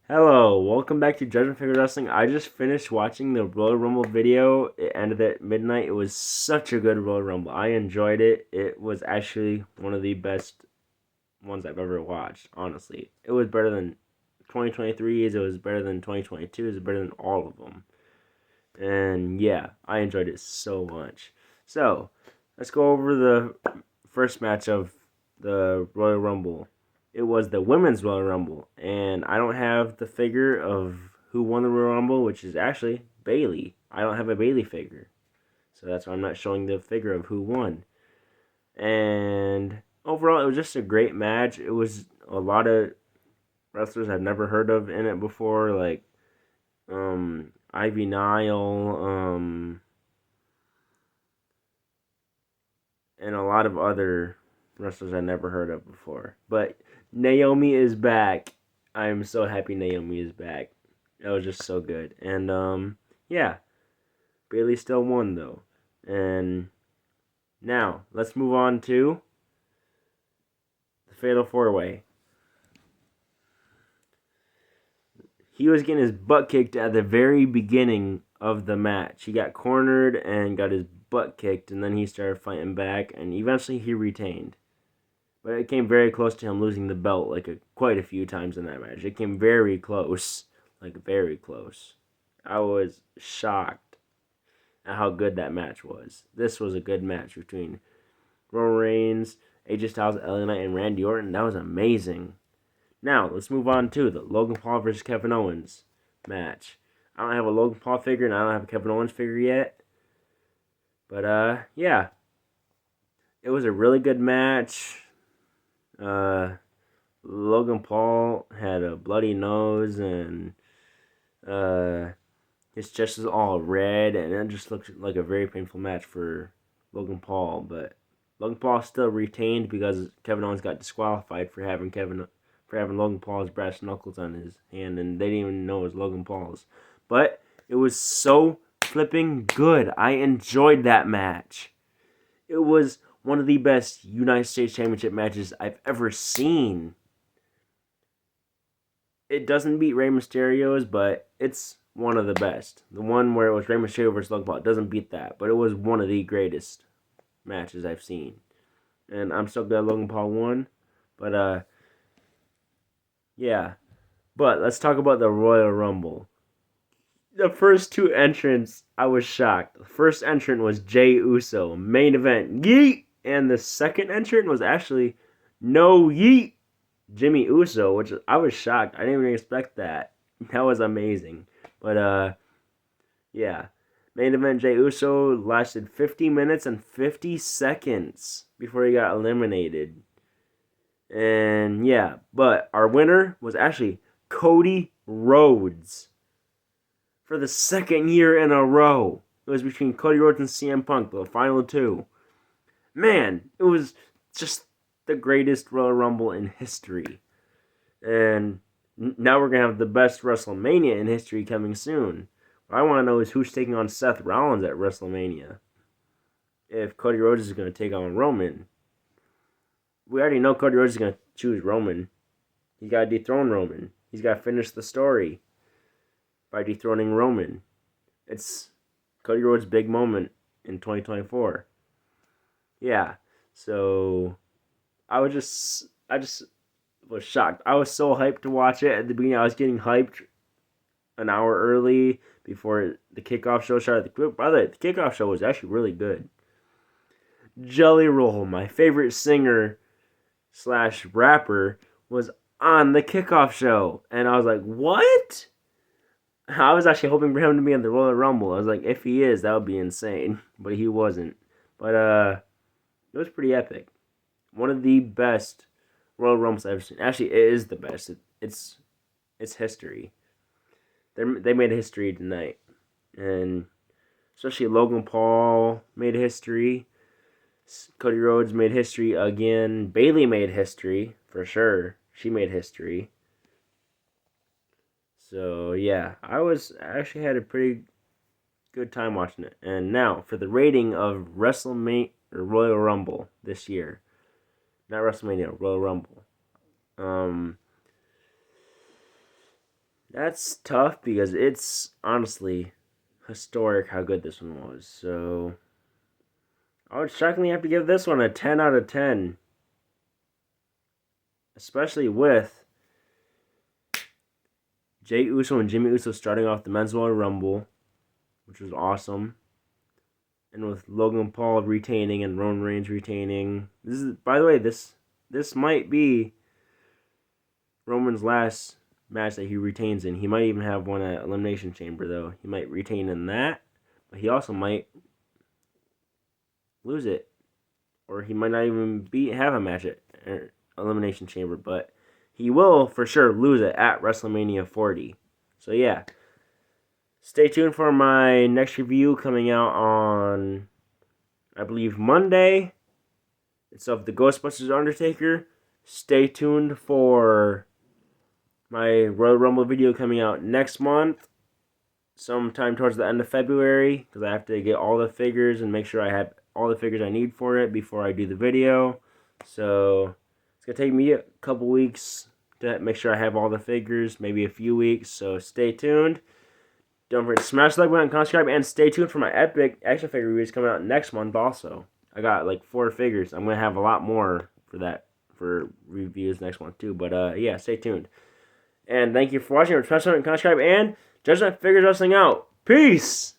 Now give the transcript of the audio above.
Hello, welcome back to Judgment Figure Wrestling. I just finished watching the Royal Rumble video. It ended at midnight. It was such a good Royal Rumble. I enjoyed it. It was actually one of the best ones I've ever watched, honestly. It was better than 2023's, it was better than 2022's, it was better than all of them. And yeah, I enjoyed it so much. So, let's go over the first match of the Royal Rumble. It was the Women's Royal Rumble, and I don't have the figure of who won the Royal Rumble, which is actually Bayley. I don't have a Bayley figure, so that's why I'm not showing the figure of who won. And overall, it was just a great match. It was a lot of wrestlers I've never heard of in it before, like Ivy Nile, and a lot of other wrestlers I never heard of before. But Naomi is back. I am so happy Naomi is back. That was just so good. And yeah, Bayley still won though. And now let's move on to the Fatal 4-Way. He was getting his butt kicked at the very beginning of the match. He got cornered and got his butt kicked, and then he started fighting back, and eventually he retained. But it came very close to him losing the belt quite a few times in that match. It came very close, like very close. I was shocked at how good that match was. This was a good match between Roman Reigns, AJ Styles, LA Knight, and Randy Orton. That was amazing. Now, let's move on to the Logan Paul versus Kevin Owens match. I don't have a Logan Paul figure and I don't have a Kevin Owens figure yet. But yeah. It was a really good match. Logan Paul had a bloody nose and his chest was all red, and it just looked like a very painful match for Logan Paul. But Logan Paul still retained because Kevin Owens got disqualified for having Logan Paul's brass knuckles on his hand, and they didn't even know it was Logan Paul's. But it was so flipping good. I enjoyed that match. It was one of the best United States Championship matches I've ever seen. It doesn't beat Rey Mysterio's, but it's one of the best. The one where it was Rey Mysterio versus Logan Paul, it doesn't beat that, but it was one of the greatest matches I've seen. And I'm so glad Logan Paul won. But yeah. But let's talk about the Royal Rumble. The first two entrants, I was shocked. The first entrant was Jey Uso, main event, yeet! And the second entrant was actually no yeet, Jimmy Uso, which I was shocked. I didn't even expect that. That was amazing. But yeah. Main event Jey Uso lasted 50 minutes and 50 seconds before he got eliminated. And yeah, but our winner was actually Cody Rhodes for the second year in a row. It was between Cody Rhodes and CM Punk, the final two. Man, it was just the greatest Royal Rumble in history. And now we're going to have the best WrestleMania in history coming soon. What I want to know is who's taking on Seth Rollins at WrestleMania. If Cody Rhodes is going to take on Roman. We already know Cody Rhodes is going to choose Roman. He's got to dethrone Roman. He's got to finish the story by dethroning Roman. It's Cody Rhodes' big moment in 2024. Yeah, so I just was shocked. I was so hyped to watch it at the beginning. I was getting hyped an hour early before the kickoff show started. By the way, the kickoff show was actually really good. Jelly Roll, my favorite singer slash rapper, was on the kickoff show, and I was like, what? I was actually hoping for him to be in the Royal Rumble. I was like, if he is, that would be insane. But he wasn't. But it was pretty epic. One of the best Royal Rumbles I've ever seen. Actually, it is the best. It's history. They made history tonight, and especially Logan Paul made history. Cody Rhodes made history again. Bayley made history for sure. She made history. So yeah, I actually had a pretty good time watching it. And now for the rating of WrestleMania or Royal Rumble this year, not WrestleMania, Royal Rumble. Um, That's tough because it's honestly historic how good this one was. So I would shockingly have to give this one a 10 out of 10. Especially with Jey Uso and Jimmy Uso starting off the Men's Royal Rumble, which was awesome. And with Logan Paul retaining and Roman Reigns retaining. This is, by the way, this might be Roman's last match that he retains in. He might even have one at Elimination Chamber, though. He might retain in that, but he also might lose it. Or he might not even have a match at Elimination Chamber, but he will for sure lose it at WrestleMania 40. So yeah, stay tuned for my next review coming out on, I believe, Monday. It's of the Ghostbusters Undertaker. Stay tuned for my Royal Rumble video coming out next month, sometime towards the end of February, because I have to get all the figures and make sure I have all the figures I need for it before I do the video. So it's going to take me a couple weeks to make sure I have all the figures, maybe a few weeks, so stay tuned. Don't forget to smash the like button, subscribe, and stay tuned for my epic action figure reviews coming out next month also. I got like 4 figures. I'm going to have a lot more for reviews next month too, but yeah, stay tuned. And thank you for watching. Smash the like button, subscribe, and Judgment Figures Wrestling out. Peace!